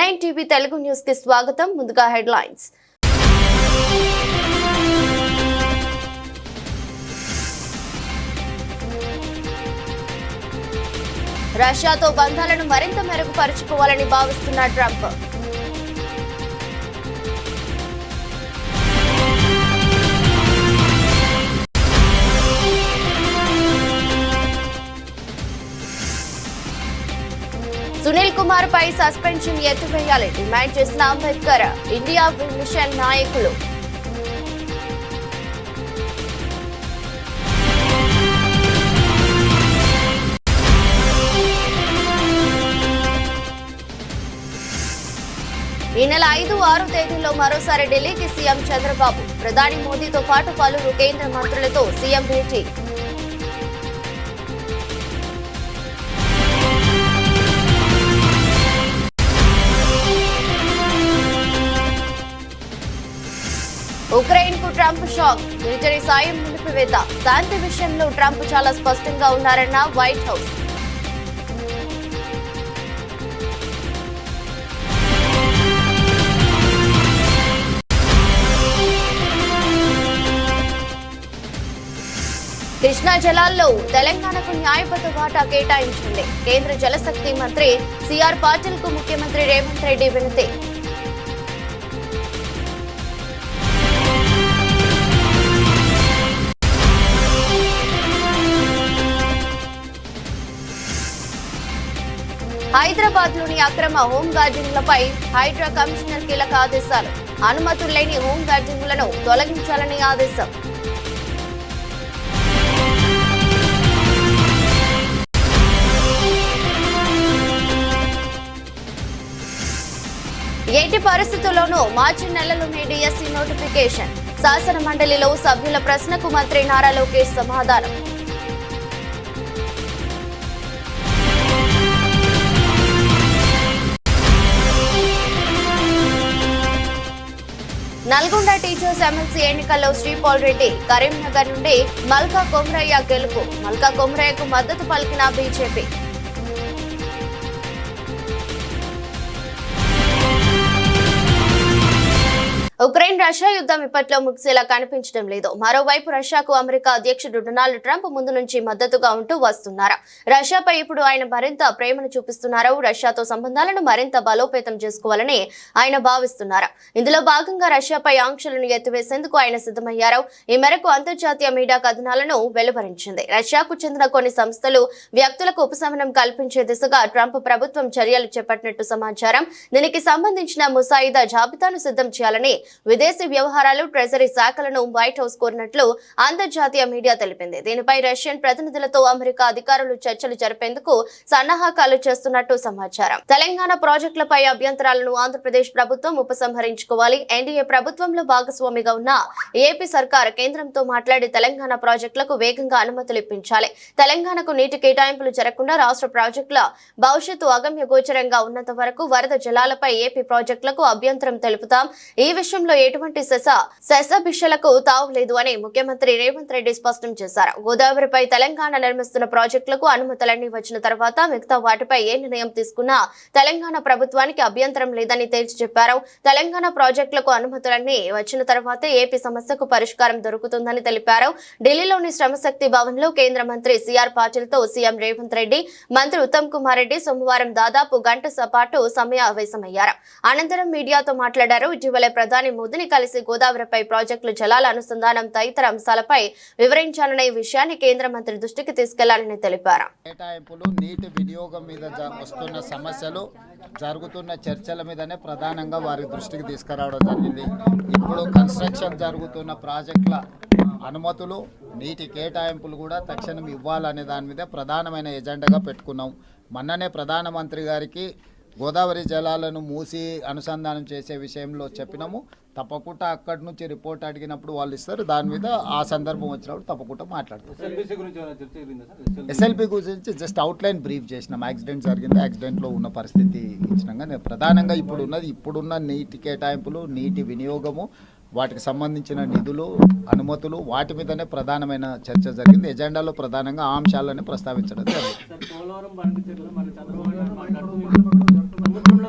N9 TV Telugu news కి స్వాగతం. ముందుగా హెడ్లైన్స్. రష్యాతో బంధాలను మరింత మెరుగుపరుచుకోవాలని భావిస్తున్న ట్రంప్. సునీల్ కుమార్ పై సస్పెన్షన్ ఎత్తివేయాలి డిమాండ్ చేసిన అంబేద్కర్, ఇండియా మిషన్ నాయకులు. ఈ నెల 5, 6 తేదీల్లో మరోసారి ఢిల్లీకి సీఎం చంద్రబాబు. ప్రధాని మోదీతో పాటు పలువురు కేంద్ర మంత్రులతో సీఎం భేటీ. ఉక్రెయిన్ కు ట్రంప్ షాక్, మిలిటరీ సాయం నిలిపివేత. శాంతి విషయంలో ట్రంప్ చాలా స్పష్టంగా ఉన్నారన్న వైట్ హౌస్. కృష్ణా జలాల్లో తెలంగాణకు న్యాయబద్ధ వాటా కేటాయించింది. కేంద్ర జలశక్తి మంత్రి సిఆర్ పాటిల్ కు ముఖ్యమంత్రి రేవంత్ రెడ్డి వినతి. హైదరాబాద్ లోని అక్రమ హోం గార్డెన్లపై హైడ్రా కమిషనర్ కీలక ఆదేశాలు. అనుమతులు లేని హోం గార్డెన్లను తొలగించాలని ఆదేశం. ఎట్టి పరిస్థితుల్లోనూ మార్చి నెలలోనే డిఎస్సి నోటిఫికేషన్. శాసన మండలిలో సభ్యుల ప్రశ్నకు మంత్రి నారా లోకేష్ సమాధానం. నల్గొండ టీచర్స్ ఎమ్మెల్సీ ఎన్నికల్లో శ్రీపాల్ రెడ్డి, కరీంనగర్ నుండి మల్కా కొమరయ్య గెలుపు. మల్కా కొమరయ్యకు మద్దతు పలికిన బీజేపీ. ఉక్రెయిన్ రష్యా యుద్ధం ఇప్పట్లో ముగిసేలా కనిపించడం లేదు. మరోవైపు రష్యాకు అమెరికా అధ్యక్షుడు డొనాల్డ్ ట్రంప్ ముందు నుంచి మద్దతుగా ఉంటూ వస్తున్నారు. రష్యాపై ఇప్పుడు ఆయన మరింత ప్రేమను చూపిస్తున్నారు. రష్యాతో సంబంధాలను మరింత బలోపేతం చేసుకోవాలని ఆయన భావిస్తున్నారు. ఇందులో భాగంగా రష్యాపై ఆంక్షలను ఎత్తివేసేందుకు ఆయన సిద్ధమయ్యారు. ఈ మేరకు అంతర్జాతీయ మీడియా కథనాలను వెలువరించింది. రష్యాకు చెందిన కొన్ని సంస్థలు, వ్యక్తులకు ఉపశమనం కల్పించే దిశగా ట్రంప్ ప్రభుత్వం చర్యలు చేపట్టినట్టు సమాచారం. దీనికి సంబంధించిన ముసాయిదా జాబితాను సిద్ధం చేయాలని విదేశీ వ్యవహారాలు, ట్రెజరీ శాఖలను వైట్ హౌస్ కోరినట్లు అంతర్జాతీయ మీడియా తెలిపింది. దీనిపై రష్యన్ ప్రతినిధులతో అమెరికా అధికారులు చర్చలు జరిపేందుకు సన్నాహకాలు చేస్తున్నట్టు సమాచారం. తెలంగాణ ప్రాజెక్టులపై అభ్యంతరాలను ఆంధ్రప్రదేశ్ ప్రభుత్వం ఉపసంహరించుకోవాలి. ఎన్డీఏ ప్రభుత్వంలో భాగస్వామిగా ఉన్న ఏపీ సర్కార్ కేంద్రంతో మాట్లాడి తెలంగాణ ప్రాజెక్టులకు వేగంగా అనుమతులు ఇప్పించాలి. తెలంగాణకు నీటి కేటాయింపులు జరగకుండా రాష్ట్ర ప్రాజెక్టుల భవిష్యత్తు అగమ్య గోచరంగా ఉన్నంత వరకు వరద జలాలపై ఏపీ ప్రాజెక్టులకు అభ్యంతరం తెలుపుతాం. ఈ విషయంలో ఎటువంటి శశబిషలకు తావులేదు అని ముఖ్యమంత్రి రేవంత్ రెడ్డి స్పష్టం చేశారు. గోదావరిపై తెలంగాణ నిర్మిస్తున్న ప్రాజెక్టులకు అనుమతులన్నీ వచ్చిన తర్వాత మిగతా వాటిపై ఏ నిర్ణయం తీసుకున్నా తెలంగాణ ప్రభుత్వానికి అభ్యంతరం లేదని తేల్చి చెప్పారు. తెలంగాణ ప్రాజెక్టులకు అనుమతులన్నీ వచ్చిన తర్వాతే ఏపీ సమస్యకు పరిష్కారం దొరుకుతుందని తెలిపారు. ఢిల్లీలోని శ్రమశక్తి భవన్ లో కేంద్ర మంత్రి సిఆర్ పాటిల్ తో సీఎం రేవంత్ రెడ్డి, మంత్రి ఉత్తమ్ కుమార్ రెడ్డి సోమవారం దాదాపు గంట పాటు సమావేశమయ్యారు. అనంతరం మీడియాతో మాట్లాడారు. ఇటీవలే ప్రధాని మోదీని కలిసి గోదావరిపై ప్రాజెక్టుల జలాల అనుసంధానం తదితర అంశాలపై వివరించాలనే విషయాన్ని కేంద్ర మంత్రి దృష్టికి తీసుకెళ్లాలని తెలిపారు. కేటాయింపులు, నీటి వినియోగం మీద వస్తున్న సమస్యలు, జరుగుతున్న చర్చల మీదనే ప్రధానంగా వారి దృష్టికి తీసుకురావడం జరిగింది. ఇప్పుడు కన్స్ట్రక్షన్ జరుగుతున్న ప్రాజెక్టుల అనుమతులు, నీటి కేటాయింపులు కూడా తక్షణం ఇవ్వాలనే దాని మీద ప్రధానమైన ఎజెండాగా పెట్టుకున్నాం. మొన్ననే ప్రధానమంత్రి గారికి గోదావరి జలాలను మూసి అనుసంధానం చేసే విషయంలో చెప్పినాము. తప్పకుండా అక్కడి నుంచి రిపోర్ట్ అడిగినప్పుడు వాళ్ళు ఇస్తారు. దాని మీద ఆ సందర్భం వచ్చినప్పుడు తప్పకుండా మాట్లాడతాం. ఎస్ఎల్పి గురించి జస్ట్ అవుట్లైన్ బ్రీఫ్ చేసినాం. యాక్సిడెంట్ జరిగింది, యాక్సిడెంట్లో ఉన్న పరిస్థితి ఇచ్చినాక నేను ప్రధానంగా ఇప్పుడున్న నీటి కేటాయింపులు, నీటి వినియోగము, వాటికి సంబంధించిన నిధులు, అనుమతులు, వాటి మీదనే ప్రధానమైన చర్చ జరిగింది. ఎజెండాలో ప్రధానంగా ఆ అంశాలనే ప్రస్తావించడం జరిగింది.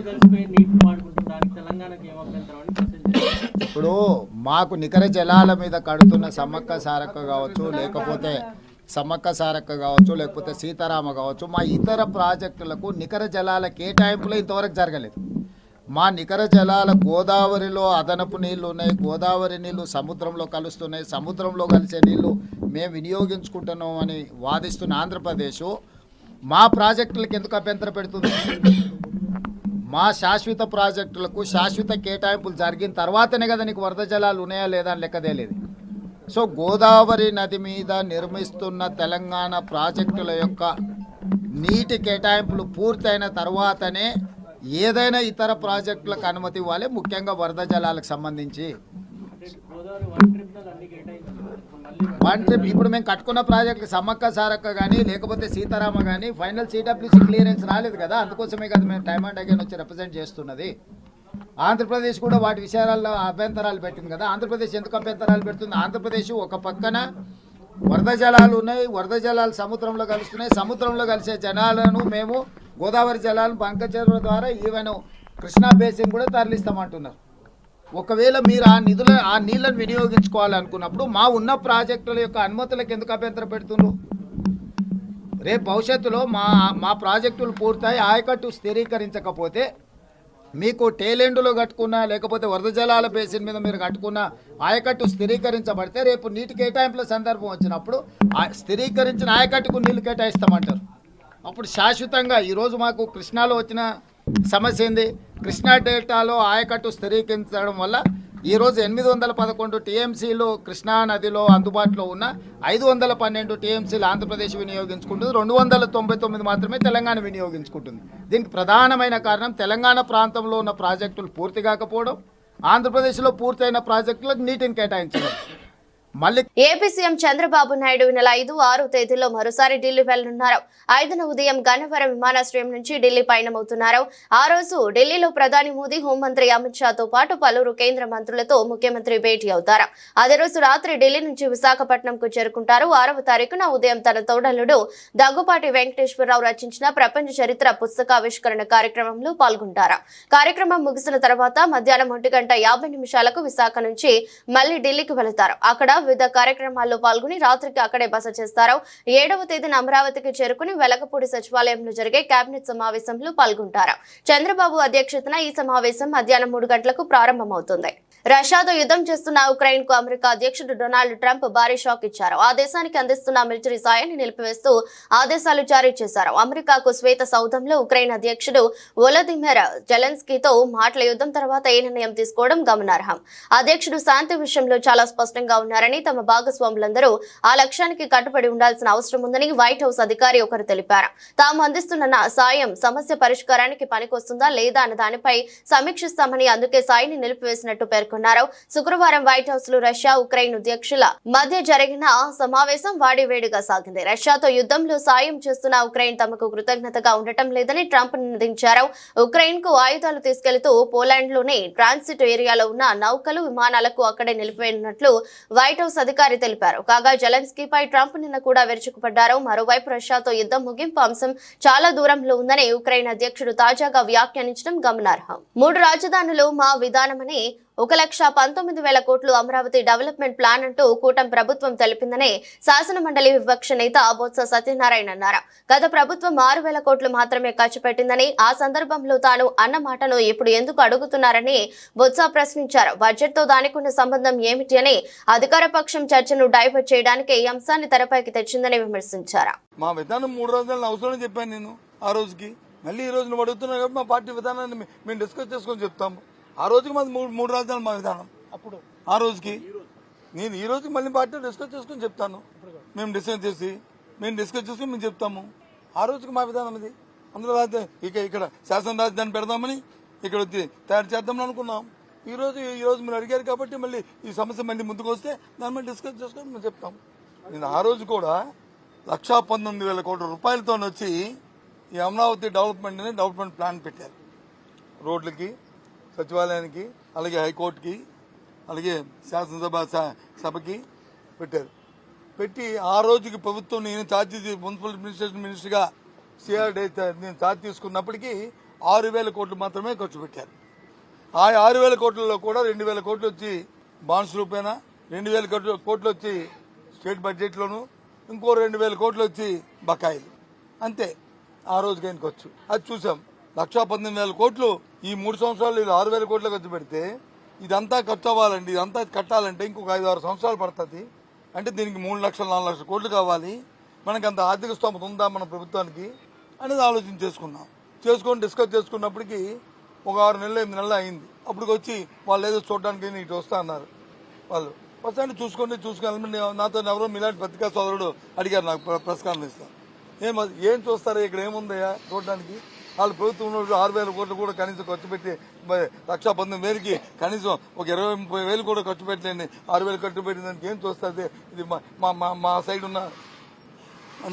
కలిసిపోయి నీటిని వాడుకుంటున్నానికి తెలంగాణకి ఏం అభ్యంతరం అని ప్రశ్నించారు. ఇప్పుడు మాకు నికర జలాల మీద కడుతున్న సమ్మక్క సారక్క కావచ్చు, లేకపోతే సమ్మక్క సారక్క కావచ్చు, లేకపోతే సీతారామ కావచ్చు, మా ఇతర ప్రాజెక్టులకు నికర జలాల కేటాయింపులు ఇంతవరకు జరగలేదు. మా నికర జలాల గోదావరిలో అదనపు నీళ్లు ఉన్నాయి, గోదావరి నీళ్లు సముద్రంలో కలుస్తున్నాయి, సముద్రంలో కలిసే నీళ్లు మేము వినియోగించుకుంటున్నాం అని వాదిస్తున్న ఆంధ్రప్రదేశ్ మా ప్రాజెక్టులకు ఎందుకు అభ్యంతరం పెడుతుంది? మా శాశ్వత ప్రాజెక్టులకు శాశ్వత కేటాయింపులు జరిగిన తర్వాతనే కదా నీకు వరద జలాలు ఉన్నాయా లేదా అని లెక్కదేలేదు. సో గోదావరి నది మీద నిర్మిస్తున్న తెలంగాణ ప్రాజెక్టుల యొక్క నీటి కేటాయింపులు పూర్తయిన తర్వాతనే ఏదైనా ఇతర ప్రాజెక్టులకు అనుమతి ఇవ్వాలి, ముఖ్యంగా వరద జలాలకు సంబంధించి. గోదావరి వన్ ట్రిబ్యునల్ అన్ని కేటాయించారు. మళ్ళీ వన్ ట్రిప్ ఇప్పుడు మేము కట్టుకున్న ప్రాజెక్టులు సమ్మక్క సారక్క కానీ లేకపోతే సీతారామ కానీ ఫైనల్ సిడబ్ల్యూసీ క్లియరెన్స్ రాలేదు కదా, అందుకోసమే కదా మేము టైమ్ అండ్ అగైన్ వచ్చి రిప్రజెంట్ చేస్తున్నది. ఆంధ్రప్రదేశ్ కూడా వాటి విషయాల్లో అభ్యంతరాలు పెట్టింది కదా. ఆంధ్రప్రదేశ్ ఎందుకు అభ్యంతరాలు పెడుతుంది? ఆంధ్రప్రదేశ్ ఒక పక్కన వరద జలాలు ఉన్నాయి, వరద జలాలు సముద్రంలో కలుస్తున్నాయి, సముద్రంలో కలిసే జలాలను మేము గోదావరి జలాలను బంకచెరువు ద్వారా ఈవెన్ కృష్ణా బేసిన్ కూడా తరలిస్తామంటున్నారు. ఒకవేళ మీరు ఆ నీళ్ళను వినియోగించుకోవాలనుకున్నప్పుడు మా ఉన్న ప్రాజెక్టుల యొక్క అనుమతులకు ఎందుకు అభ్యంతరం పెడుతున్నారు? రేపు భవిష్యత్తులో మా ప్రాజెక్టులు పూర్తయి ఆయకట్టు స్థిరీకరించకపోతే మీకు టేలెండ్లో కట్టుకున్న లేకపోతే వరద జలాల బేసిన్ మీద మీరు కట్టుకున్న ఆయకట్టు స్థిరీకరించబడితే రేపు నీటి కేటాయింపుల సందర్భం వచ్చినప్పుడు స్థిరీకరించిన ఆయకట్టుకు నీళ్లు కేటాయిస్తామంటారు. అప్పుడు శాశ్వతంగా ఈరోజు మాకు కృష్ణాలో వచ్చిన సమస్య ఏంది? కృష్ణా డెల్టాలో ఆయకట్టు స్థిరీకరించడం వల్ల ఈరోజు 811 టీఎంసీలు కృష్ణా నదిలో అందుబాటులో ఉన్న 512 టీఎంసీలు ఆంధ్రప్రదేశ్ వినియోగించుకుంటుంది, 299 మాత్రమే తెలంగాణ వినియోగించుకుంటుంది. దీనికి ప్రధానమైన కారణం తెలంగాణ ప్రాంతంలో ఉన్న ప్రాజెక్టులు పూర్తి కాకపోవడం, ఆంధ్రప్రదేశ్లో పూర్తయిన ప్రాజెక్టులకు నీటిని కేటాయించడం. మళ్ళీ ఏపీ సీఎం చంద్రబాబు నాయుడు నెల 5, 6 తేదీల్లో మరోసారి ఢిల్లీ వెళ్లనున్నారు. 5న ఉదయం గన్నవరం విమానాశ్రయం నుంచి ఢిల్లీ పయనమవుతున్నారు. ఆ రోజు ఢిల్లీలో ప్రధాని మోదీ, హోంమంత్రి అమిత్ షాతో పాటు పలువురు కేంద్ర మంత్రులతో ముఖ్యమంత్రి భేటీ అవుతారు. అదే రోజు రాత్రి ఢిల్లీ నుంచి విశాఖపట్నంకు చేరుకుంటారు. 6వ తారీఖున ఉదయం తన తోడల్లుడు దగ్గుపాటి వెంకటేశ్వరరావు రచించిన ప్రపంచ చరిత్ర పుస్తకావిష్కరణ కార్యక్రమంలో పాల్గొంటారు. కార్యక్రమం ముగిసిన తర్వాత మధ్యాహ్నం 1:50 విశాఖ నుంచి మళ్లీ ఢిల్లీకి వెళతారు. అక్కడ వివిధ కార్యక్రమాల్లో పాల్గొని రాత్రికి అక్కడే బస చేస్తారు. 7వ తేదీన అమరావతికి చేరుకుని వెలగపూడి సచివాలయంలో జరిగే కేబినెట్ సమావేశంలో పాల్గొంటారు. చంద్రబాబు అధ్యక్షతన ఈ సమావేశం మధ్యాహ్నం 3 గంటలకు ప్రారంభమవుతుంది. రష్యాతో యుద్ధం చేస్తున్న ఉక్రెయిన్ కు అమెరికా అధ్యక్షుడు డొనాల్డ్ ట్రంప్ భారీ షాక్ ఇచ్చారు. ఆ దేశానికి అందిస్తున్న మిలిటరీ సాయాన్ని నిలిపివేస్తూ ఆదేశాలు జారీ చేశారు. అమెరికాకు శ్వేత సౌధంలో ఉక్రెయిన్ అధ్యక్షుడు వొలోదిమిర్ జెలెన్స్కీతో మాటల యుద్ధం తర్వాత ఈ నిర్ణయం తీసుకోవడం గమనార్హం. అధ్యక్షుడు శాంతి విషయంలో చాలా స్పష్టంగా ఉన్నారని, తమ భాగస్వాములందరూ ఆ లక్ష్యానికి కట్టుబడి ఉండాల్సిన అవసరం ఉందని వైట్ హౌస్ అధికారి ఒకరు తెలిపారు. తాము అందిస్తున్న సాయం సమస్య పరిష్కారానికి పనికొస్తుందా లేదా అన్న దానిపై సమీక్షిస్తామని, అందుకే సాయాన్ని నిలిపివేసినట్టు పేర్కొన్నారు. శుక్రవారం వైట్ హౌస్ లో రష్యా, ఉక్రెయిన్ అధ్యక్షుల మధ్య జరిగిన సమావేశం వాడివేడిగా సాగింది. రష్యాతో యుద్ధంలో సాయం చేస్తున్న ఉక్రెయిన్ తమకు కృతజ్ఞతగా ఉండటం లేదని ట్రంప్ నినదించారు. ఉక్రెయిన్ కు ఆయుధాలు తీసుకెళ్తూ పోలాండ్ లోని ట్రాన్సిట్ ఏరియాలో ఉన్న నౌకలు, విమానాలకు అక్కడే నిలిపివేయనున్నట్లు వైట్ హౌస్ అధికారి తెలిపారు. కాగా జెలెన్స్కీపై ట్రంప్ నిన్న కూడా విరుచుకుపడ్డారు. మరోవైపు రష్యాతో యుద్ధం ముగింపు అంశం చాలా దూరంలో ఉందని ఉక్రెయిన్ అధ్యక్షుడు తాజాగా వ్యాఖ్యానించడం గమనార్హం. 3 రాజధానులు మా విధానమని 1,19,000 కోట్లు అమరావతి డెవలప్మెంట్ ప్లాన్ అంటూ కూటమి ప్రభుత్వం తెలిపిందని శాసన మండలి విపక్ష నేత బొత్స సత్యనారాయణ అన్నారు. గత ప్రభుత్వం 6,000 కోట్లు మాత్రమే ఖర్చు పెట్టిందని, ఆ సందర్భంలో తాను అన్న మాటను ఇప్పుడు ఎందుకు అడుగుతున్నారని బొత్స ప్రశ్నించారు. బడ్జెట్ తో దానికున్న సంబంధం ఏమిటి అని అధికార పక్షం చర్చను డైవర్ట్ చేయడానికి ఈ అంశాన్ని తెరపైకి తెచ్చిందని విమర్శించారు. మా విధానం 3 రాజధానులు అవసరం చెప్పాను నేను ఆ రోజుకి. మళ్ళీ ఈ రోజు నువ్వు అడుగుతున్నావు కాబట్టి మా పార్టీ విధానాన్ని మేము డిస్కస్ చేసుకొని చెప్తాము. ఆ రోజుకి మాది 3 రాజధానులు మా విధానం. అప్పుడు ఆ రోజుకి నేను ఈ రోజుకి మళ్ళీ పార్టీ డిస్కస్ చేసుకుని చెప్తాను. మేము డిస్కస్ చేసుకుని మేము చెప్తాము. ఆ రోజుకి మా విధానం ఇది. అందులో ఇక్కడ శాసన రాజధాని పెడదామని ఇక్కడ తయారు చేద్దామని అనుకున్నాం. ఈ రోజు మీరు అడిగారు కాబట్టి మళ్ళీ ఈ సమస్య మళ్ళీ ముందుకు వస్తే దాని మీద డిస్కస్ చేసుకుని మేము చెప్తాం. నేను ఆ రోజు కూడా 1,19,000 కోట్ల రూపాయలతో వచ్చి ఈ అమరావతి డెవలప్మెంట్ ప్లాన్ పెట్టారు. రోడ్లకి, సచివాలయానికి, అలాగే హైకోర్టుకి, అలాగే శాసనసభకి పెట్టారు. పెట్టి ఆ రోజుకి ప్రభుత్వం నేను మున్సిపల్ అడ్మినిస్ట్రేషన్ మినిస్టర్గా సిఆర్డీ నేను ఛార్జ్ తీసుకున్నప్పటికీ 6,000 కోట్లు మాత్రమే ఖర్చు పెట్టారు. ఆ 6,000 కోట్లలో కూడా 2,000 కోట్లు వచ్చి బాండ్స్ రూపేనా, 2,000 కోట్లు వచ్చి స్టేట్ బడ్జెట్లోను, ఇంకో 2,000 కోట్లు వచ్చి బకాయిలు. అంతే ఆ రోజుకి ఆయన ఖర్చు. అది చూసాం. 1,18,000 కోట్లు ఈ 3 సంవత్సరాలు 6,000 కోట్లు ఖర్చు పెడితే ఇదంతా ఖర్చు అవ్వాలండి, ఇదంతా కట్టాలంటే ఇంకొక 5-6 సంవత్సరాలు పడుతుంది. అంటే దీనికి 3 లక్షలు 4 లక్షల కోట్లు కావాలి. మనకి అంత ఆర్థిక స్తోమత ఉందా మన ప్రభుత్వానికి అనేది ఆలోచన చేసుకొని డిస్కస్ చేసుకున్నప్పటికీ ఒక 6 నెలలు 8 నెలలు అయింది. అప్పుడు వచ్చి వాళ్ళు ఏదో చూడడానికి ఇటు వస్తా అన్నారు. వాళ్ళు వస్తాంటే చూసుకొని నాతో ఎవరో మీలాంటి పత్రికా సోదరుడు అడిగారు నాకు ప్రెస్ కాన్ఫరెన్స్ లో, ఏం చూస్తారా ఇక్కడ ఏముందయ్యా చూడడానికి, వాళ్ళు ప్రభుత్వంలో 6,000 కోట్లు కూడా కనీసం ఖర్చు పెట్టి 1,19,000కి కనీసం ఒక 20-30,000 కూడా ఖర్చు పెట్టలేండి, 6,000 ఖర్చు పెట్టిన దానికి ఏం చూస్తుంది, ఇది మా సైడ్ ఉన్న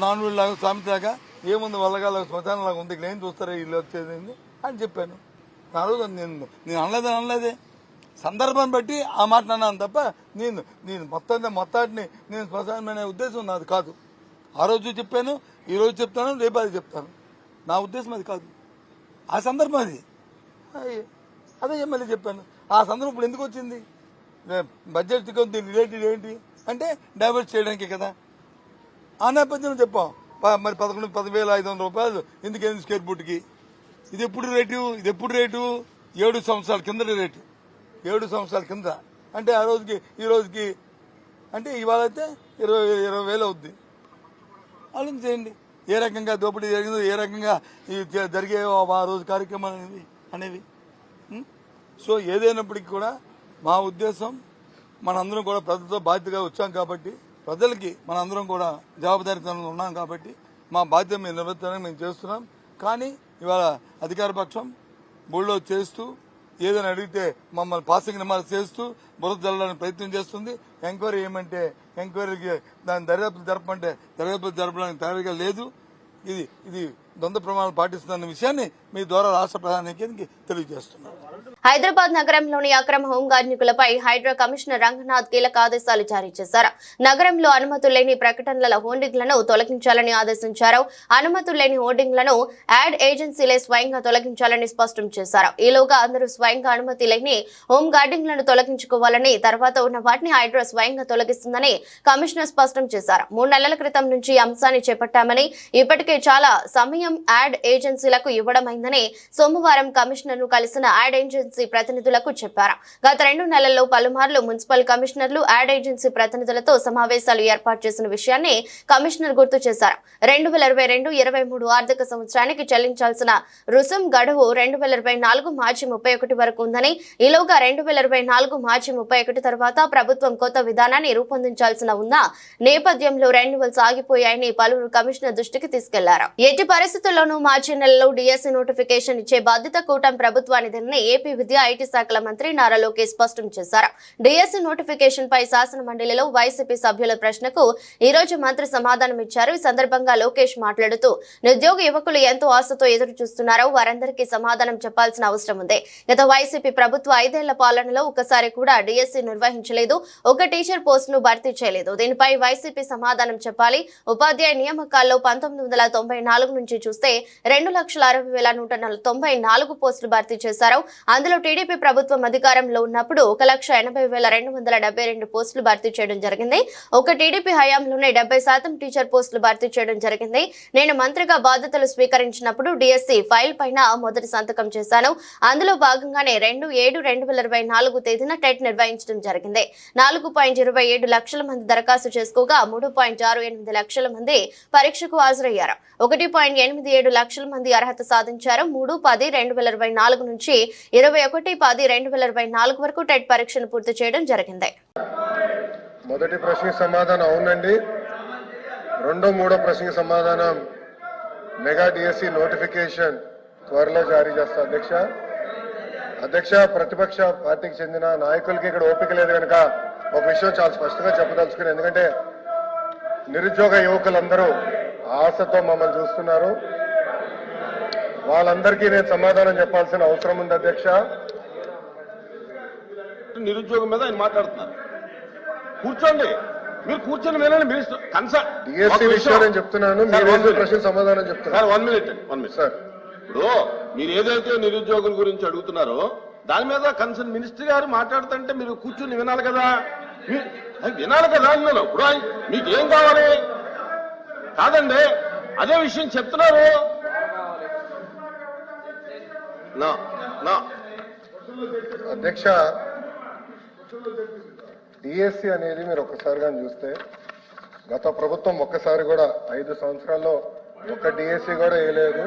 నాన్ లాగా సామెతలాగా ఏముంది వల్లగాల శ్మశానంలాగా ఉంది, ఇక్కడ ఏం చూస్తారా ఇల్లు వచ్చేది అని చెప్పాను. ఆ రోజు నేను అనలేదే, సందర్భాన్ని బట్టి ఆ మాట అన్నాను తప్ప నేను మొత్తాన్ని నేను శ్మశానం అనే ఉద్దేశం నాది కాదు. ఆ రోజు చెప్పాను, ఈ రోజు చెప్తాను, రేపు అది చెప్తాను. నా ఉద్దేశం అది కాదు. ఆ సందర్భం అది అదే మళ్ళీ చెప్పాను. ఆ సందర్భం ఇప్పుడు ఎందుకు వచ్చింది, బడ్జెట్ దీని రిలేటెడ్ ఏంటి అంటే డైవర్ట్ చేయడానికే కదా. ఆ నేపథ్యంలో చెప్పాం. మరి 10,500 రూపాయలు ఎందుకైంది స్క్వేర్ ఫుట్కి. ఇది ఎప్పుడు రేటు 7 సంవత్సరాల కింద రేటు, 7 సంవత్సరాల కింద. అంటే ఆ రోజుకి ఈ రోజుకి అంటే ఇవాళ అయితే 20,000 అవుద్ది. ఆలోచించేయండి ఏ రకంగా దోపిడీ జరిగిందో, ఏ రకంగా జరిగే ఆ రోజు కార్యక్రమాలు అనేవి. సో ఏదైనప్పటికీ కూడా మా ఉద్దేశం మనందరం కూడా ప్రజలతో బాధ్యతగా వచ్చాం కాబట్టి, ప్రజలకి మనందరం కూడా జవాబుదారీతనంలో ఉన్నాం కాబట్టి మా బాధ్యత మేము నిర్వర్తించడానికి మేము చేస్తున్నాం. కానీ ఇవాళ అధికార పక్షం బోర్డులో చేస్తూ ఏదైనా అడిగితే మమ్మల్ని పాసింగ్ నిమాలు చేస్తూ బురద జల్లడానికి ప్రయత్నం చేస్తుంది. ఎంక్వైరీ ఏమంటే ఎంక్వైరీకి దాని దర్యాప్తు జరపమంటే దర్యాప్తు జరపడానికి తయారీగా లేదు. ఇది ద్వంద్వ ప్రమాణాలు పాటిస్తున్న విషయాన్ని మీ ద్వారా రాష్ట్ర ప్రధానికి తెలియజేస్తున్నాను. హైదరాబాద్ నగరంలోని అక్రమ హోంగార్డులపై హైడ్రా కమిషనర్ రంగనాథ్ కీలక ఆదేశాలు జారీ చేశారు. నగరంలో అనుమతులు లేని ప్రకటనల హోర్డింగ్లను తొలగించాలని ఆదేశించారు. అనుమతులు లేని హోర్డింగ్లను యాడ్ ఏజెన్సీలే స్వయంగా తొలగించాలని స్పష్టం చేశారు. ఈలోగా అందరూ స్వయంగా అనుమతి లేని హోంగార్డింగ్లను తొలగించుకోవాలని, తర్వాత ఉన్న వాటిని హైడ్రా స్వయంగా తొలగిస్తుందని కమిషనర్ స్పష్టం చేశారు. 3 నెలల క్రితం నుంచి ఈ అంశాన్ని చేపట్టామని, ఇప్పటికే చాలా సమయం యాడ్ ఏజెన్సీలకు ఇవ్వడమైందని సోమవారం కమిషనర్ ను కలిసిన యాడ్ ఏజెన్సీ ప్రతినిధులకు చెప్పారు. గత 2 నెలల్లో పలుమార్లు మున్సిపల్ కమిషనర్లు యాడ్ ఏజెన్సీ ప్రతినిధులతో సమావేశాలు ఏర్పాటు చేసిన విషయాన్ని కమిషనర్ గుర్తు చేశారు. 2022-23 ఆర్థిక సంవత్సరానికి చెల్లించాల్సిన రుసుం గడువు 2024 మార్చి 31 వరకు ఉందని, ఈలోగా 2024 మార్చి 31 తర్వాత ప్రభుత్వం కొత్త విధానాన్ని రూపొందించాల్సిన ఉన్న నేపథ్యంలో రెన్యువల్స్ ఆగిపోయాయని పలువురు కమిషనర్ దృష్టికి తీసుకెళ్లారు. ఎట్టి పరిస్థితుల్లోనూ మార్చి నెలలో డిఎస్సీ నోటిఫికేషన్ ఇచ్చే బాధ్యత కూటమి ప్రభుత్వానిదని ఏపీ విద్యా ఐటీ శాఖల మంత్రి నారా లోకేష్ స్పష్టం చేశారు. డిఎస్సీ నోటిఫికేషన్ పై శాసన మండలిలో వైసీపీ సభ్యుల ప్రశ్నకు ఈ రోజు మంత్రి సమాధానం ఇచ్చారు. ఈ సందర్భంగా లోకేష్ మాట్లాడుతూ నిరుద్యోగ యువకులు ఎంతో ఆశతో ఎదురు చూస్తున్నారో వారందరికీ సమాధానం చెప్పాల్సిన అవసరం ఉంది. గత వైసీపీ ప్రభుత్వ 5 ఏళ్ల పాలనలో ఒక్కసారి కూడా డిఎస్సీ నిర్వహించలేదు, ఒక టీచర్ పోస్టును భర్తీ చేయలేదు. దీనిపై వైసీపీ సమాధానం చెప్పాలి. ఉపాధ్యాయ నియామకాల్లో 1994 నుంచి చూస్తే 2,60,194 పోస్టులు భర్తీ చేశారు. అందులో టీడీపీ ప్రభుత్వం అధికారంలో ఉన్నప్పుడు 1,80,272 పోస్టులు భర్తీ చేయడం జరిగింది. ఒక టీడీపీ హయాంలోనే 70% టీచర్ పోస్టులు భర్తీ చేయడం జరిగింది. నేను మంత్రిగా బాధ్యతలు స్వీకరించినప్పుడు డిఎస్సీ ఫైల్ పైన మొదటి సంతకం చేశాను. అందులో భాగంగానే 2/7/2024 తేదీన టెట్ నిర్వహించడం జరిగింది. 4.27 లక్షల మంది దరఖాస్తు చేసుకోగా 3.68 లక్షల మంది పరీక్షకు హాజరయ్యారు. 1.87 లక్షల మంది అర్హత సాధించారు. 3/10/2024 నుంచి 21/10/2024 వరకు టెట్ పరీక్షను పూర్తి చేయడం జరిగింది. మొదటి ప్రశ్నకి సమాధానం అవునండి. మూడో ప్రశ్నకి సమాధానం మెగా డిఎస్సి నోటిఫికేషన్ త్వరలో జారీ చేస్తా అధ్యక్ష. ప్రతిపక్ష పార్టీకి చెందిన నాయకులకి ఇక్కడ ఓపిక లేదు కనుక ఒక విషయం చాలా స్పష్టంగా చెప్పదలుచుకుని, ఎందుకంటే నిరుద్యోగ యువకులందరూ ఆశతో మమ్మల్ని చూస్తున్నారు. వాళ్ళందరికీ నేను సమాధానం చెప్పాల్సిన అవసరం ఉంది అధ్యక్ష. నిరుద్యోగం మీద ఆయన మాట్లాడుతున్నారు. కూర్చోండి, మీరు కూర్చొని వినండి. డిఎస్సీ విషయం నేను చెప్తున్నాను, మీరు ప్రశ్న సమాధానం చెప్తున్నారు. 1 minute సార్. ఇప్పుడు మీరు ఏదైతే నిరుద్యోగుల గురించి అడుగుతున్నారో దాని మీద కన్సర్న్ మినిస్టర్ గారు మాట్లాడుతుంటే మీరు కూర్చుని వినాలి కదా. వినాలి కదా అన్నాను. ఇప్పుడు మీకేం కావాలి? కాదండి, అదే విషయం చెప్తున్నారు. అధ్యక్ష, డిఎస్సి అనేది మీరు ఒక్కసారిగా చూస్తే గత ప్రభుత్వం ఒక్కసారి కూడా 5 సంవత్సరాల్లో ఒక్క డిఎస్సి కూడా వేయలేదు.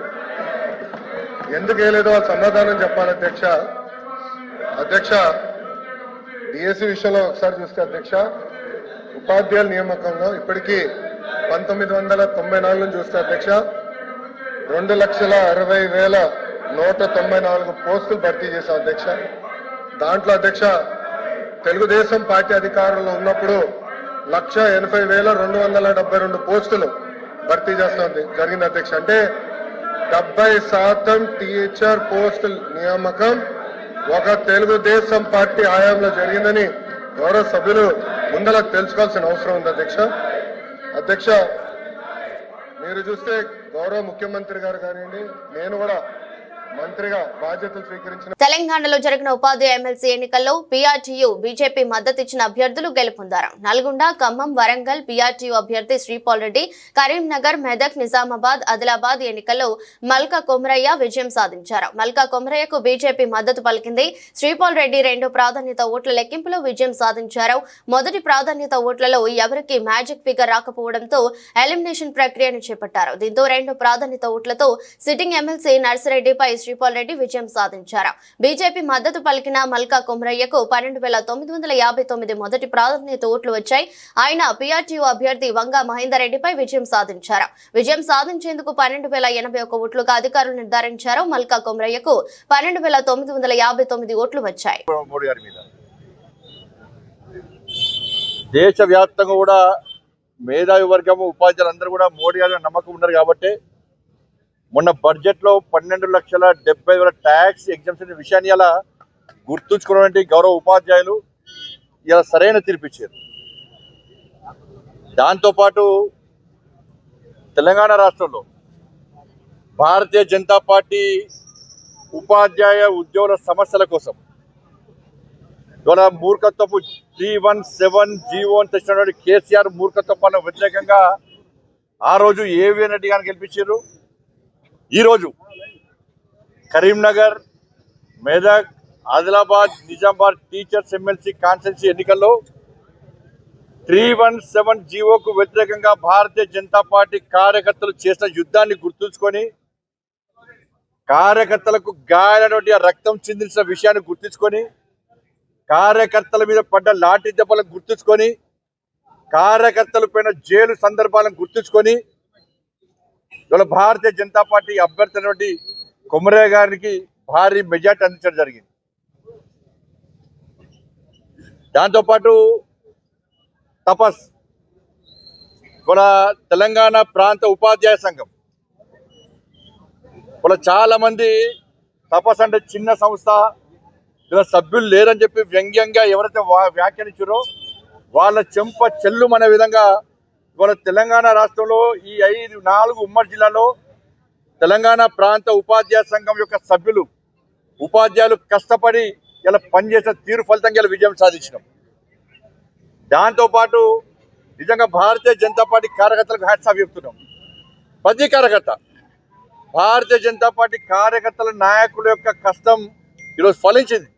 ఎందుకు వేయలేదో వాళ్ళు సమాధానం చెప్పాలి అధ్యక్ష. అధ్యక్ష, డిఎస్సి విషయంలో ఒకసారి చూస్తే అధ్యక్ష, ఉపాధ్యాయుల నియామకంలో ఇప్పటికీ 1994 నుంచి చూస్తే అధ్యక్ష 2,60,194 పోస్టులు భర్తీ చేశాం అధ్యక్ష. దాంట్లో అధ్యక్ష తెలుగుదేశం పార్టీ అధికారంలో ఉన్నప్పుడు 1,80,272 పోస్టులు భర్తీ చేస్తాం జరిగింది అధ్యక్ష. అంటే 70% టీచర్ పోస్టుల నియామకం ఒక తెలుగుదేశం పార్టీ హయాంలో జరిగిందని గౌరవ సభ్యులు ముందర తెలుసుకోవాల్సిన అవసరం ఉంది అధ్యక్ష. అధ్యక్ష, మీరు చూస్తే గౌరవ ముఖ్యమంత్రి గారు కానివ్వండి, నేను కూడా మంత్రిగా బాధ్యతలు స్వీకరించిన తెలంగాణలో జరిగిన ఉపాధ్యాయ ఎమ్మెల్సీ ఎన్నికల్లో పీఆర్టీయూ బీజేపీ మద్దతిచ్చిన అభ్యర్థులు గెలుపొందారు. నల్గొండ, ఖమ్మం, వరంగల్ పీఆర్టీయూ అభ్యర్థి శ్రీపాల్ రెడ్డి, కరీంనగర్, మెదక్, నిజామాబాద్, ఆదిలాబాద్ ఎన్నికల్లో మల్కా కొమరయ్య విజయం సాధించారు. మల్కా కొమరయ్యకు బీజేపీ మద్దతు పలికింది. శ్రీపాల్ రెడ్డి రెండో ప్రాధాన్యత ఓట్ల లెక్కింపులో విజయం సాధించారు. మొదటి ప్రాధాన్యత ఓట్లలో ఎవరికి మ్యాజిక్ ఫిగర్ రాకపోవడంతో ఎలిమినేషన్ ప్రక్రియను చేపట్టారు. దీంతో రెండో ప్రాధాన్యత ఓట్లతో సిట్టింగ్ ఎమ్మెల్సీ నర్సిరెడ్డిపై శ్రీపాల్ రెడ్డి విజయం సాధించారు. బీజేపీ మద్దతు పలికిన మల్కా కొమరయ్యకు 12,959 మొదటి ప్రాధాన్యత ఓట్లు వచ్చాయి. ఆయన పీఆర్టీయూ అభ్యర్థి వంగ మహేందర్ రెడ్డిపై విజయం సాధించారు. విజయం సాధించేందుకు 12,081 ఓట్లుగా అధికారులు నిర్ధారించారు. మల్కా కొమరయ్యకు 12,959 ఓట్లు వచ్చాయి. దేశవ్యాప్తంగా కూడా మేధావి వర్గము ఉపాధ్యాయులందరూ కూడా మోడీ గారి నమ్మకం ఉన్నారు కాబట్టి మొన్న బడ్జెట్లో 12,70,000 ట్యాక్స్ ఎగ్జామ్షన్ విషయాన్ని ఇలా గుర్తుంచుకున్నటువంటి గౌరవ ఉపాధ్యాయులు ఇలా సరైన తీర్పిచ్చారు. దాంతోపాటు తెలంగాణ రాష్ట్రంలో భారతీయ జనతా పార్టీ ఉపాధ్యాయ ఉద్యోగుల సమస్యల కోసం ఇవాళ మూర్ఖత్వపు 317 జీవో అని తెచ్చినటువంటి కేసీఆర్ మూర్ఖత్వం వ్యతిరేకంగా ఆ రోజు ఏవిఎన్ రెడ్డి గారిని గెలిపించారు. ఈరోజు Karimnagar, Medak, Adilabad, Nizamabad teachers MLC constituency ఎన్నికల్లో 317 జీవోకు వ్యతిరేకంగా భారతీయ జనతా పార్టీ కార్యకర్తలు చేసిన యుద్ధాన్ని గుర్తుంచుకొని కార్యకర్తలకు గాయాలైనటువంటి రక్తం చిందించిన విషయాన్ని గుర్తుంచుకొని కార్యకర్తల మీద పడ్డ లాఠీ దెబ్బలను గుర్తుంచుకొని కార్యకర్తల పైన జైలు సందర్భాలను గుర్తుంచుకొని ఇవాళ భారతీయ జనతా పార్టీ అభ్యర్థి అయినటువంటి కొమరయ్య గారికి భారీ మెజార్టీ అందించడం జరిగింది. దాంతోపాటు తపస్ ఇవాళ తెలంగాణ ప్రాంత ఉపాధ్యాయ సంఘం ఇవాళ చాలా మంది తపస్ అంటే చిన్న సంస్థ, ఇలా సభ్యులు లేరని చెప్పి వ్యంగ్యంగా ఎవరైతే వ్యాఖ్యానించారో వాళ్ళ చెంప చెల్లుమనే విధంగా ఇవాళ తెలంగాణ రాష్ట్రంలో ఈ 4 ఉమ్మడి జిల్లాలో తెలంగాణ ప్రాంత ఉపాధ్యాయ సంఘం యొక్క సభ్యులు ఉపాధ్యాయులు కష్టపడి ఇలా పనిచేసిన తీరు ఫలితంగా ఇలా విజయం సాధించినాం. దాంతోపాటు నిజంగా భారతీయ జనతా పార్టీ కార్యకర్తలకు హ్యాట్స్ ఆఫ్ చెప్తున్నాం. ప్రతి కార్యకర్త భారతీయ జనతా పార్టీ కార్యకర్తల నాయకుల యొక్క కష్టం ఈరోజు ఫలించింది.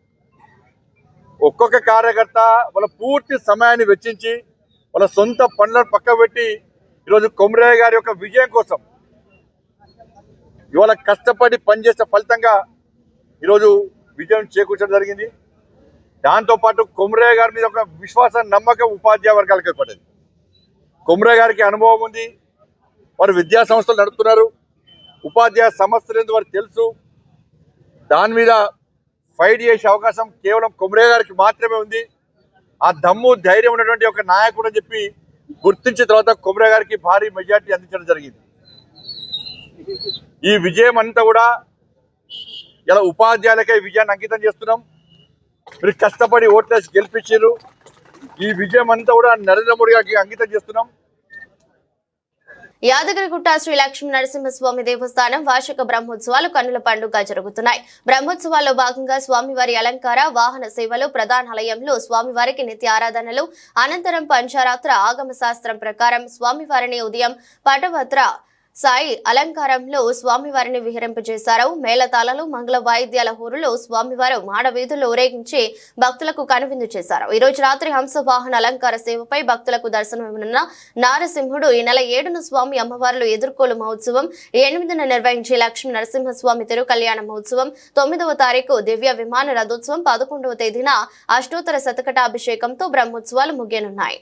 ఒక్కొక్క కార్యకర్త వాళ్ళ పూర్తి సమయాన్ని వెచ్చించి వాళ్ళ సొంత పనులను పక్కబెట్టి ఈరోజు కొమరయ్య గారి యొక్క విజయం కోసం ఇవాళ కష్టపడి పనిచేసే ఫలితంగా ఈరోజు విజయం చేకూర్చడం జరిగింది. దాంతోపాటు కొమరయ్య గారి మీద ఒక విశ్వాస నమ్మకం ఉపాధ్యాయ వర్గాలకు ఏర్పడింది. కొమరయ్య గారికి అనుభవం ఉంది, వారు విద్యా సంస్థలు నడుపుతున్నారు, ఉపాధ్యాయ సమస్యలు ఏందో వారికి తెలుసు. దాని మీద ఫైట్ చేసే అవకాశం కేవలం కొమరయ్య గారికి మాత్రమే ఉంది. ఆ దమ్ము ధైర్యం ఉన్నటువంటి ఒక నాయకుడు అని చెప్పి గుర్తించిన తర్వాత కొమరయ్య గారికి భారీ మెజార్టీ అందించడం జరిగింది. ఈ విజయం అంతా కూడా ఇలా ఉపాధ్యాయులకే విజయాన్ని అంకితం చేస్తున్నాం. మీరు కష్టపడి ఓట్లేసి గెలిపించారు. ఈ విజయం అంతా కూడా నరేంద్ర మోడీ గారికి అంకితం చేస్తున్నాం. యాదగిరిగుట్ట శ్రీ లక్ష్మీ నరసింహస్వామి దేవస్థానం వార్షిక బ్రహ్మోత్సవాలు కన్నుల పండుగ జరుగుతున్నాయి. బ్రహ్మోత్సవాల్లో భాగంగా స్వామివారి అలంకార వాహన సేవలు ప్రధానాలయంలో స్వామివారికి నిత్య ఆరాధనలు అనంతరం పంచారాత్ర ఆగమ శాస్త్రం ప్రకారం స్వామివారిని ఉదయం పటభద్ర సాయి అలంకారంలో స్వామివారిని విహరింపజేశారు. మేళతాళాలు మంగళ వాయిద్యాల హోరులో స్వామివారు మాడవీధుల్లో ఊరేగించి భక్తులకు కనువిందు చేశారు. ఈ రోజు రాత్రి హంస వాహన అలంకార సేవపై భక్తులకు దర్శనమివ్వనున్న నారసింహుడు ఈ నెల 7న స్వామి అమ్మవార్లు ఎదుర్కోలు మహోత్సవం, 8న నిర్వహించే లక్ష్మీ నరసింహస్వామి తిరు కళ్యాణ మహోత్సవం, 9వ తారీఖు దివ్య విమాన రథోత్సవం, 11వ తేదీన అష్టోత్తర శతకటాభిషేకంతో బ్రహ్మోత్సవాలు ముగియనున్నాయి.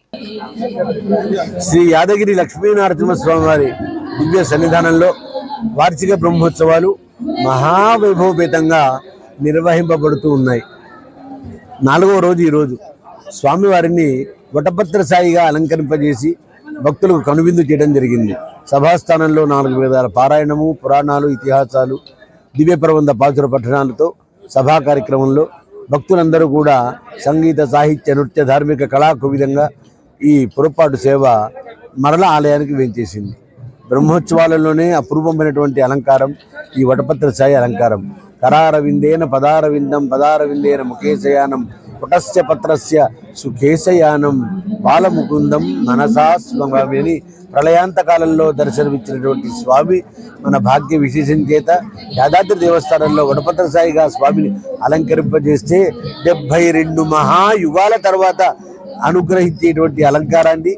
శ్రీ యాదగిరి లక్ష్మీ నరసింహస్వామి వారి దివ్య సన్నిధానంలో వార్షిక బ్రహ్మోత్సవాలు మహావైభవపేతంగా నిర్వహింపబడుతూ ఉన్నాయి. 4వ రోజు ఈరోజు స్వామివారిని వటపత్ర సాయిగా అలంకరింపజేసి భక్తులకు కనువిందు చేయడం జరిగింది. సభాస్థానంలో 4 వేదాల పారాయణము, పురాణాలు, ఇతిహాసాలు, దివ్య ప్రబంధ పాసుర పఠనాలతో సభా కార్యక్రమంలో భక్తులందరూ కూడా సంగీత, సాహిత్య, నృత్య, ధార్మిక కళాకు విధంగా ఈ పొరపాటు సేవ మరల ఆలయానికి వేంచేసింది. బ్రహ్మోత్సవాలలోనే అపూర్వమైనటువంటి అలంకారం ఈ వటపత్ర సాయి అలంకారం. కరారవిందేన పదారవిందం పదారవిందేన ముఖేశయానం పుటస్య పత్రస్య సుఖేశయానం బాలముకుందం మనసా స్వామి అని ప్రళయాంత కాలంలో దర్శనమిచ్చినటువంటి స్వామి మన భాగ్య విశేషం చేత యాదాద్రి దేవస్థానంలో వటపత్ర సాయిగా స్వామిని అలంకరింపజేస్తే 72 మహాయుగాల తర్వాత అనుగ్రహించేటువంటి అలంకారాన్ని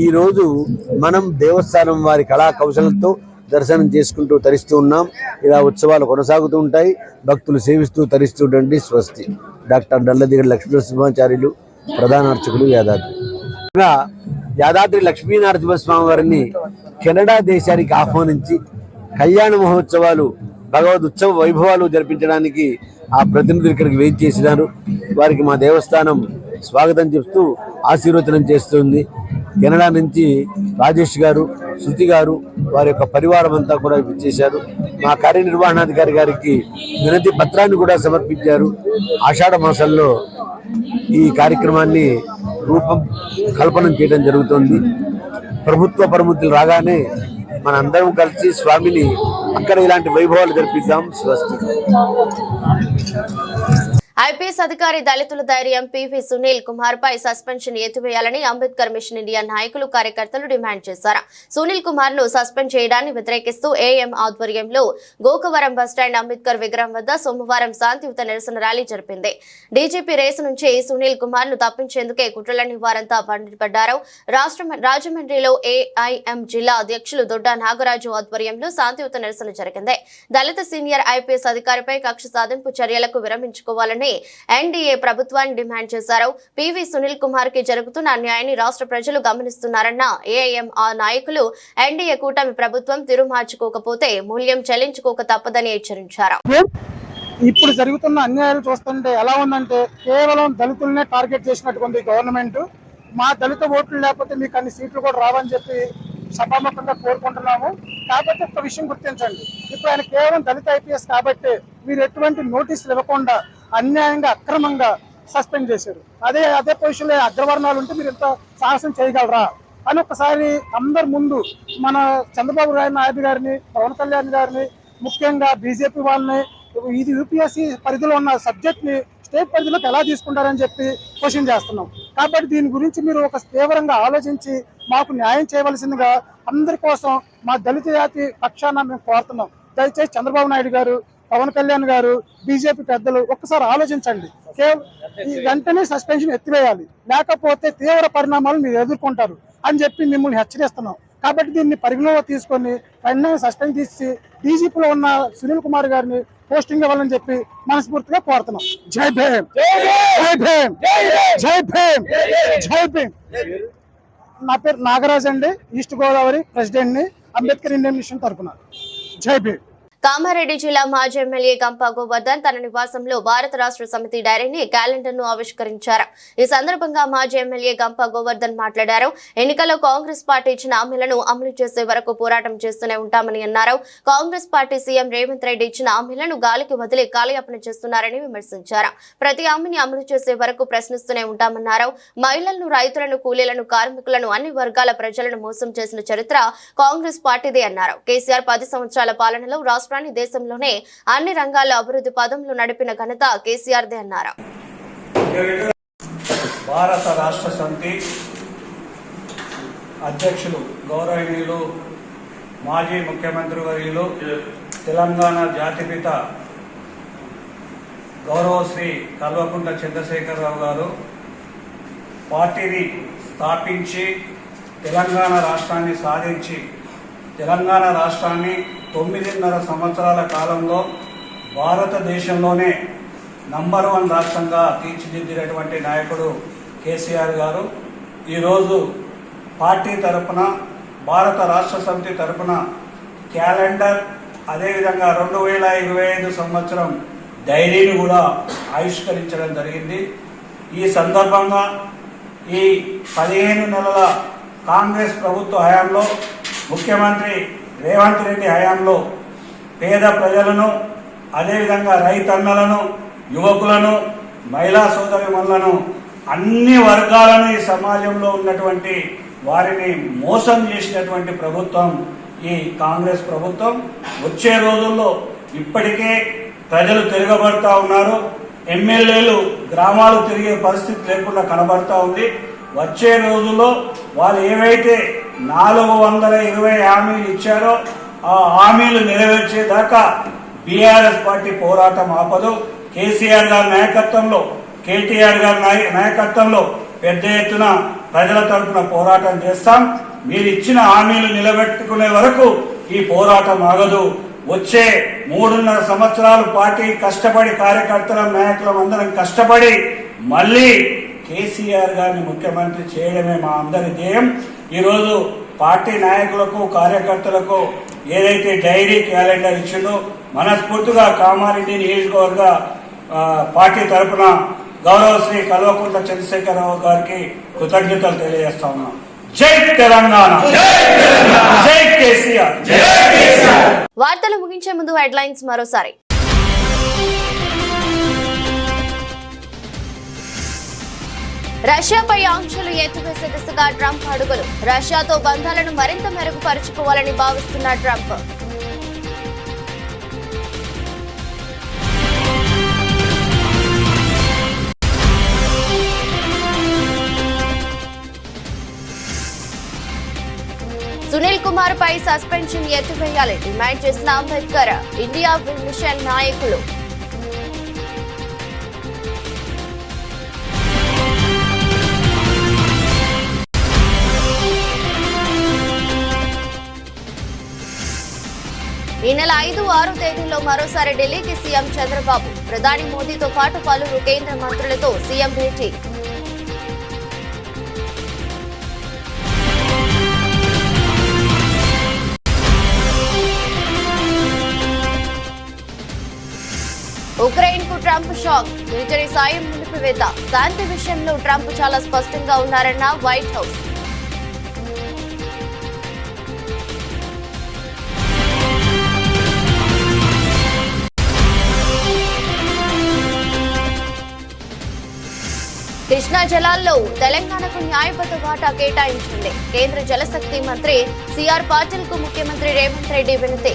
ఈరోజు మనం దేవస్థానం వారి కళా కౌశలంతో దర్శనం చేసుకుంటూ తరిస్తూ ఉన్నాం. ఇలా ఉత్సవాలు కొనసాగుతూ ఉంటాయి. భక్తులు సేవిస్తూ తరిస్తుండండి. స్వస్తి. డాక్టర్ డల్లదిగడి లక్ష్మీనరసింహాచార్యులు, ప్రధాన అర్చకులు, యాదాద్రి. యాదాద్రి లక్ష్మీనరసింహస్వామి వారిని కెనడా దేశానికి ఆహ్వానించి కళ్యాణ మహోత్సవాలు, భగవద్ ఉత్సవ వైభవాలు జరిపించడానికి ఆ ప్రతినిధులు ఇక్కడికి వేయించేసినారు. వారికి మా దేవస్థానం స్వాగతం చెప్తూ ఆశీర్వచనం చేస్తుంది. కెనడా నుంచి రాజేష్ గారు, శృతి గారు, వారి యొక్క పరివారం అంతా కూడా ఇచ్చేశారు. మా కార్యనిర్వహణాధికారి గారికి వినతి పత్రాన్ని కూడా సమర్పించారు. ఆషాఢ మాసంలో ఈ కార్యక్రమాన్ని కల్పన చేయడం జరుగుతుంది. ప్రభుత్వ పరిమితులు రాగానే మనందరం కలిసి స్వామిని అక్కడ ఇలాంటి వైభవాలు జరిపిద్దాం. స్వస్తి. ఐపీఎస్ అధికారి దళితుల ధైర్యం పివి సునీల్ కుమార్ పై సస్పెన్షన్ ఎత్తివేయాలని అంబేద్కర్ మిషన్ ఇండియా నాయకులు, కార్యకర్తలు డిమాండ్ చేశారు. సునీల్ కుమార్ ను సస్పెండ్ చేయడాన్ని వ్యతిరేకిస్తూ ఏఎం ఆధ్వర్యంలో గోకవరం బస్టాండ్ అంబేద్కర్ విగ్రహం వద్ద సోమవారం శాంతియుత నిరసన ర్యాలీ జరిపింది. డీజీపీ రేసు నుంచి సునీల్ కుమార్ ను తప్పించేందుకే కుట్రలని వారంతా మండిపడ్డారు. రాజమండ్రిలో ఏఐఎం జిల్లా అధ్యక్షులు దొడ్డ నాగరాజు ఆధ్వర్యంలో శాంతియుత నిరసన జరిగింది. దళిత సీనియర్ ఐపీఎస్ అధికారిపై కక్ష సాధింపు చర్యలకు విరమించుకోవాలని ఎన్డీఏ ప్రభుత్వాన్ని డిమాండ్ చేశారు. పివి సునీల్ కుమార్ కి జరుగుతున్న అన్యాయాన్ని రాష్ట్ర ప్రజలు గమనిస్తున్నారన్న ఏఐఎం నాయకులు ఎన్డీఏ కూటమి ప్రభుత్వం తిరుమార్చుకోకపోతే మూల్యం చెల్లించుకోక తప్పదని హెచ్చరించారు. ఇప్పుడు జరుగుతున్న అన్యాయాలు చూస్తుంటే ఎలా ఉందంటే కేవలం దళితులనే టార్గెట్ చేసినటువంటి గవర్నమెంట్. మా దళిత ఓట్లు లేకపోతే మీకు అన్ని సీట్లు కూడా రావని చెప్పి సభాముఖంగా కోరుకుంటున్నాము. కాబట్టి ఒక విషయం గుర్తించండి, ఇప్పుడు ఆయన కేవలం దళిత ఐపీఎస్ కాబట్టి మీరు ఎటువంటి నోటీసులు ఇవ్వకుండా అన్యాయంగా, అక్రమంగా సస్పెండ్ చేశారు. అదే పొజిషన్లో అగ్రవర్ణాలు ఉంటే మీరు ఎంత సాహసం చేయగలరా అని ఒకసారి అందరి ముందు మన చంద్రబాబు నాయుడు గారిని, పవన్ కళ్యాణ్ గారిని, ముఖ్యంగా బీజేపీ వాళ్ళని, ఇది యూపీఎస్సీ పరిధిలో ఉన్న సబ్జెక్ట్ని స్టేట్ పరిధిలోకి ఎలా తీసుకుంటారని చెప్పి క్వశ్చన్ చేస్తున్నాం. కాబట్టి దీని గురించి మీరు ఒక తీవ్రంగా ఆలోచించి మాకు న్యాయం చేయవలసిందిగా అందరి కోసం మా దళిత జాతి పక్షాన మేము కోరుతున్నాం. దయచేసి చంద్రబాబు నాయుడు గారు, పవన్ కళ్యాణ్ గారు, బీజేపీ పెద్దలు ఒక్కసారి ఆలోచించండి. వెంటనే సస్పెన్షన్ ఎత్తివేయాలి, లేకపోతే తీవ్ర పరిణామాలు మీరు ఎదుర్కొంటారు అని చెప్పి మిమ్మల్ని హెచ్చరిస్తున్నాం. కాబట్టి దీన్ని పరిగణలో తీసుకొని వెంటనే సస్పెండ్ చేసి డీజీపీలో ఉన్న సునీల్ కుమార్ గారిని పోస్టింగ్ ఇవ్వాలని చెప్పి మనస్ఫూర్తిగా కోరుతున్నాం. జై భీమ్, జై భీమ్, జై భీమ్, జై భీమ్. నా పేరు నాగరాజ్ అండి, ఈస్ట్ గోదావరి ప్రెసిడెంట్ ని, అంబేద్కర్ ఇండియన్ మిషన్ తరఫున. జై భీమ్. కామారెడ్డి జిల్లా మాజీ ఎమ్మెల్యే గంపా గోవర్ధన్ తన నివాసంలో భారత రాష్ట్ర సమితి డైరీని క్యాలెండర్ ను ఆవిష్కరించారు. ఈ సందర్భంగా మాజీ ఎమ్మెల్యే గంపా గోవర్ధన్ మాట్లాడారు. ఎన్నికల్లో కాంగ్రెస్ పార్టీ ఇచ్చిన హామీలను అమలు చేసే వరకు పోరాటం చేస్తూనే ఉంటామని అన్నారు. కాంగ్రెస్ పార్టీ సీఎం రేవంత్ రెడ్డి ఇచ్చిన హామీలను గాలికి వదిలి కాలయాపన చేస్తున్నారని విమర్శించారు. ప్రతి హామీని అమలు చేసే వరకు ప్రశ్నిస్తూనే ఉంటామన్నారు. మహిళలను, రైతులను, కూలీలను, కార్మికులను, అన్ని వర్గాల ప్రజలను మోసం చేసిన చరిత్ర కాంగ్రెస్ పార్టీదే అన్నారు. కేసీఆర్ 10 సంవత్సరాల పాలనలో రాష్ట్రాన్ని దేశంలోనే అన్ని రంగాల్లో అభివృద్ధి పదంలో నడిపిన ఘనత కేసీఆర్దే అన్నారు. భారత రాష్ట్ర సమితి అధ్యక్షులు గౌరవనీయులు మాజీ ముఖ్యమంత్రి వర్యులు తెలంగాణ జాతిపిత గౌరవ శ్రీ కల్వకుంట్ల చంద్రశేఖరరావు గారు పార్టీని స్థాపించి తెలంగాణ రాష్ట్రాన్ని సాధించి తెలంగాణ రాష్ట్రాన్ని 9.5 సంవత్సరాల కాలంలో భారతదేశంలోనే నంబర్ 1 రాష్ట్రంగా తీర్చిదిద్దినటువంటి నాయకుడు కేసీఆర్ గారు ఈరోజు పార్టీ తరపున భారత రాష్ట్ర సమితి తరపున క్యాలెండర్ అదేవిధంగా 2025 సంవత్సరం డైరీని కూడా ఆవిష్కరించడం జరిగింది. ఈ సందర్భంగా ఈ 15 నెలల కాంగ్రెస్ ప్రభుత్వ హయాంలో ముఖ్యమంత్రి రేవంత్ రెడ్డి హయాంలో పేద ప్రజలను అదేవిధంగా రైతన్నలను, యువకులను, మహిళా సోదరిమణులను, అన్ని వర్గాలను ఈ సమాజంలో ఉన్నటువంటి వారిని మోసం చేసినటువంటి ప్రభుత్వం ఈ కాంగ్రెస్ ప్రభుత్వం. వచ్చే రోజుల్లో ఇప్పటికే ప్రజలు తిరగబడతా ఉన్నారు. ఎమ్మెల్యేలు గ్రామాలు తిరిగే పరిస్థితి లేకుండా కనబడతా ఉంది. వచ్చే రోజుల్లో వాళ్ళు ఏవైతే 420 హామీలు ఇచ్చారో ఆ హామీలు నెరవేర్చేదాకా బీఆర్ఎస్ పార్టీ పోరాటం ఆపదు. కేసీఆర్ గారి నాయకత్వంలో, కేటీఆర్ గారి నాయకత్వంలో పెద్ద ఎత్తున ప్రజల తరఫున పోరాటం చేస్తాం. మీరు ఇచ్చిన హామీలు నిలబెట్టుకునే వరకు ఈ పోరాటం ఆగదు. వచ్చే 3.5 సంవత్సరాలు పార్టీ కష్టపడి కార్యకర్తల నాయకులం అందరం కష్టపడి మళ్ళీ కేసీఆర్ గారిని ముఖ్యమంత్రి చేయడమే మా అందరి ధ్యేయం. ఈరోజు పార్టీ నాయకులకు, కార్యకర్తలకు ఏదైతే డైరీ క్యాలెండర్ ఇచ్చిందో మనస్ఫూర్తిగా కామారెడ్డి నియోజకవర్గ పార్టీ తరఫున గౌరవ శ్రీ కల్వకుంట్ల చంద్రశేఖరరావు గారికి కృతజ్ఞతలు తెలియజేస్తా ఉన్నాం. జై తెలంగాణ, జై కేసీఆర్. వార్తలు ముగించే ముందు హెడ్లైన్స్ మరోసారి. రష్యాపై ఆంక్షలు ఎత్తివేసే దిశగా ట్రంప్ అడుగులు. రష్యాతో బంధాలను మరింత మెరుగుపరుచుకోవాలని భావిస్తున్న ట్రంప్. సునీల్ కుమార్ పై సస్పెన్షన్ ఎత్తివేయాలి డిమాండ్ చేసిన అంబేద్కర్, ఇండియా మిషన్ నాయకులు. ఈ నెల 5, 6 తేదీల్లో మరోసారి ఢిల్లీకి సీఎం చంద్రబాబు. ప్రధాని మోదీతో పాటు పలువురు కేంద్ర మంత్రులతో సీఎం భేటీ. ఉక్రెయిన్ కు ట్రంప్ షాక్. మిలిటరీ సాయం నిలిపివేత. శాంతి విషయంలో ట్రంప్ చాలా స్పష్టంగా ఉన్నారన్న వైట్ హౌస్. కృష్ణా జలాల్లో తెలంగాణకు న్యాయబద్ధ వాటా కేటాయించింది. కేంద్ర జలశక్తి మంత్రి సిఆర్ పాటిల్ కు ముఖ్యమంత్రి రేవంత్ రెడ్డి వినతి.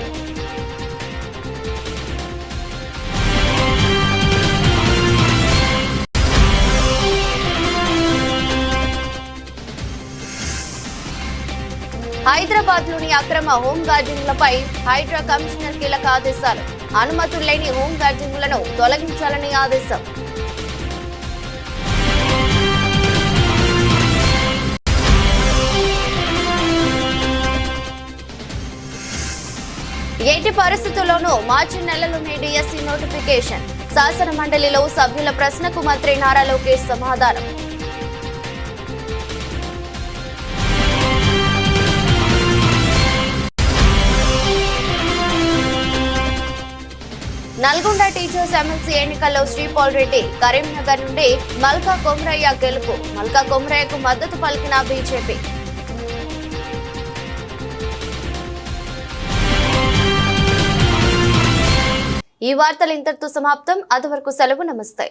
హైదరాబాద్ లోని అక్రమ హోం గార్డింగ్లపై హైడ్రా కమిషనర్ కీలక ఆదేశాలు. అనుమతులు లేని హోం గార్డింగ్లను తొలగించాలని ఆదేశం. ఎట్టి పరిస్థితుల్లోనూ మార్చి నెలలోనే డిఎస్సి నోటిఫికేషన్. శాసన మండలిలో సభ్యుల ప్రశ్నకు మంత్రి నారా లోకేష్ సమాధానం. నల్గొండ టీచర్స్ ఎమ్మెల్సీ ఎన్నికల్లో శ్రీపాల్ రెడ్డి, కరీంనగర్ నుండి మల్కా కొమరయ్య గెలుపు. మల్కా కొమరయ్యకు మద్దతు పలికిన బీజేపీ. ఈ వార్తలు ఇంతటితో సమాప్తం. అంతవరకు సెలవు. నమస్తే.